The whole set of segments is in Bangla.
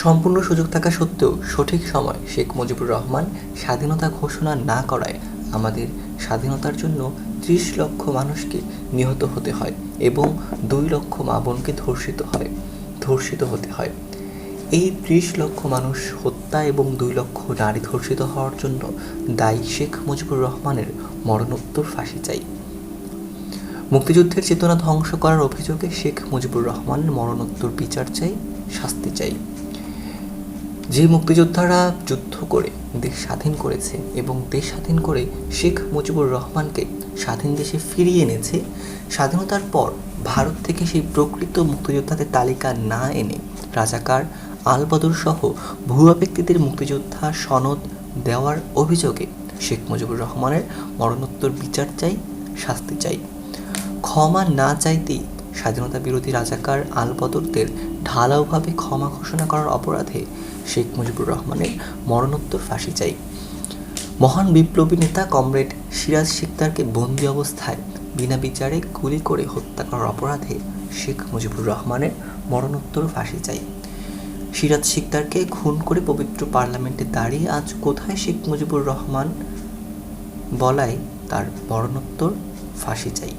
সম্পূর্ণ সুযোগ থাকা সত্ত্বেও সঠিক সময় শেখ মুজিবুর রহমান স্বাধীনতা ঘোষণা না করায় আমাদের স্বাধীনতার জন্য ৩০ লক্ষ মানুষকে নিহত হতে হয় এবং ২ লক্ষ মা বোনকে ধর্ষিত হতে হয়। এই ৩০ লক্ষ মানুষ হত্যা এবং ২ লক্ষ নারী ধর্ষিত হওয়ার জন্য দায়ী শেখ মুজিবুর রহমানের মরণোত্তর ফাঁসি চাই। মুক্তিযুদ্ধের চেতনা ধ্বংস করার অভিযোগে শেখ মুজিবুর রহমানের মরণোত্তর বিচার চাই, শাস্তি চাই। যে মুক্তিযোদ্ধারা যুদ্ধ করে দেশ স্বাধীন করেছে এবং দেশ স্বাধীন করে শেখ মুজিবুর রহমানকে স্বাধীন দেশে ফিরিয়ে এনেছে, স্বাধীনতার পর ভারত থেকে সেই প্রকৃত মুক্তিযোদ্ধাদের তালিকা না এনে রাজাকার, আলবদর সহ ভুয়া ব্যক্তিদের মুক্তিযোদ্ধা সনদ দেওয়ার অভিযোগে শেখ মুজিবুর রহমানের মরণোত্তর বিচার চাই, শাস্তি চাই। ক্ষমা না চাইতেই স্বাধীনতা বিরোধী রাজাকার আলবদরদের ঢালাওভাবে ক্ষমা ঘোষণা করার অপরাধে শেখ মুজিবুর রহমানের মরণোত্তর ফাঁসি চাই। মহান বিপ্লবী নেতা কমরেড সিরাজ শিকদারকে বন্দি অবস্থায় বিনা বিচারে গুলি করে হত্যা করার অপরাধে শেখ মুজিবুর রহমানের মরণোত্তর ফাঁসি চাই। সিরাজ শিকদারকে খুন করে পবিত্র পার্লামেন্টে দাঁড়িয়ে আজ কোথায় শেখ মুজিবুর রহমান বলায় তার মরণোত্তর ফাঁসি চাই।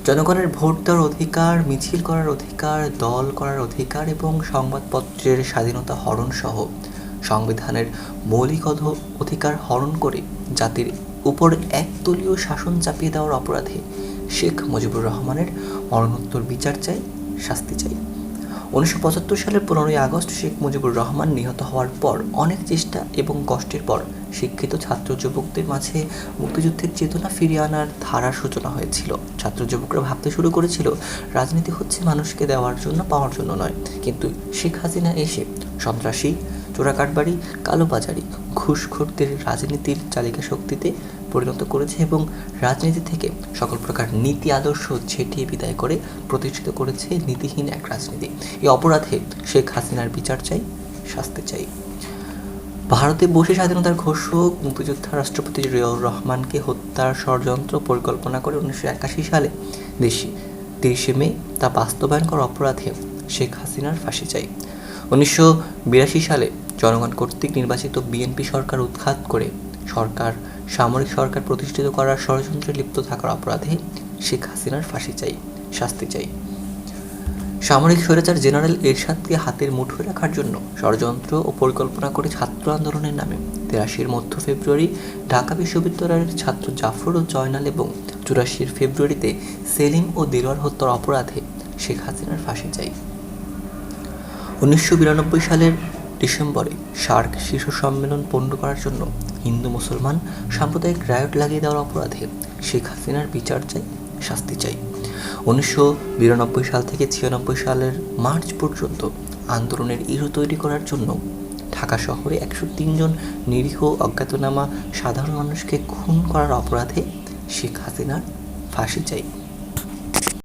জনগণের ভোট দেওয়ার অধিকার, মিছিল করার অধিকার, দল করার অধিকার এবং সংবাদপত্রের স্বাধীনতা হরণ সহ সংবিধানের মৌলিক অধিকার হরণ করে জাতির উপর একদলীয় শাসন চাপিয়ে দেওয়ার অপরাধে শেখ মুজিবুর রহমানের মরণোত্তর বিচার চাই, শাস্তি চাই। 1975 সালের 15ই আগস্ট শেখ মুজিবুর রহমান নিহত হওয়ার পর অনেক চেষ্টা এবং কষ্টের পর শিক্ষিত ছাত্র যুবকদের মাঝে মুক্তিযুদ্ধের চেতনা ফিরিয়ে আনার ধারার সূচনা হয়েছিল। ছাত্র যুবকরা ভাবতে শুরু করেছিল রাজনীতি হচ্ছে মানুষকে দেওয়ার জন্য, পাওয়ার জন্য নয়। কিন্তু শেখ হাসিনা এসে সন্ত্রাসী, চোরাকারবারি, কালোবাজারি, ঘুষখোরদের রাজনীতির চালিকা শক্তিতে পরিণত করেছে এবং রাজনীতি থেকে সকল প্রকার নীতি আদর্শ ছেটিয়ে বিদায় করে প্রতিষ্ঠিত করেছে নীতিহীন এক রাজনীতি। এই অপরাধে শেখ হাসিনার বিচার চাই, শাস্তি চাই। ভারতে বসে স্বাধীনতার ঘোষক মুক্তিযোদ্ধা রাষ্ট্রপতি জিয়াউর রহমানকে হত্যার ষড়যন্ত্র পরিকল্পনা করে 1981 সালে 30 মে তা বাস্তবায়ন করার অপরাধে শেখ হাসিনার ফাঁসি চাই। 1982 সালে জনগণ কর্তৃক নির্বাচিত বিএনপি সরকার উৎখাত করে সামরিক সরকার প্রতিষ্ঠিত করার ষড়যন্ত্রে লিপ্ত থাকার অপরাধে শেখ হাসিনার ফাঁসি চাই, শাস্তি চাই। সামরিক স্বৈরাচার জেনারেল এরশাদকে হাতের মুঠোয় রাখার জন্য ষড়যন্ত্র ও পরিকল্পনা করে ছাত্র আন্দোলনের নামে 83-র মধ্য ফেব্রুয়ারি ঢাকা বিশ্ববিদ্যালয়ের ছাত্র জাফর ও জয়নাল এবং 84-র ফেব্রুয়ারিতে সেলিম ও দেলোয়ার হত্যার অপরাধে শেখ হাসিনার ফাঁসি চাই। 1992 সালের ডিসেম্বরে সার্ক শীর্ষ সম্মেলন পণ্ড করার জন্য হিন্দু মুসলমান সাম্প্রদায়িক রায়ট লাগিয়ে দেওয়ার অপরাধে শেখ হাসিনার বিচার চাই, শাস্তি চাই। 1992 সাল থেকে 96 সালের মার্চ পর্যন্ত আন্দোলনের ইস্যু তৈরি করার জন্য ঢাকা শহরে 103 জন নিরীহ অজ্ঞাতনামা সাধারণ মানুষকে খুন করার অপরাধে শেখ হাসিনার ফাঁসি চাই।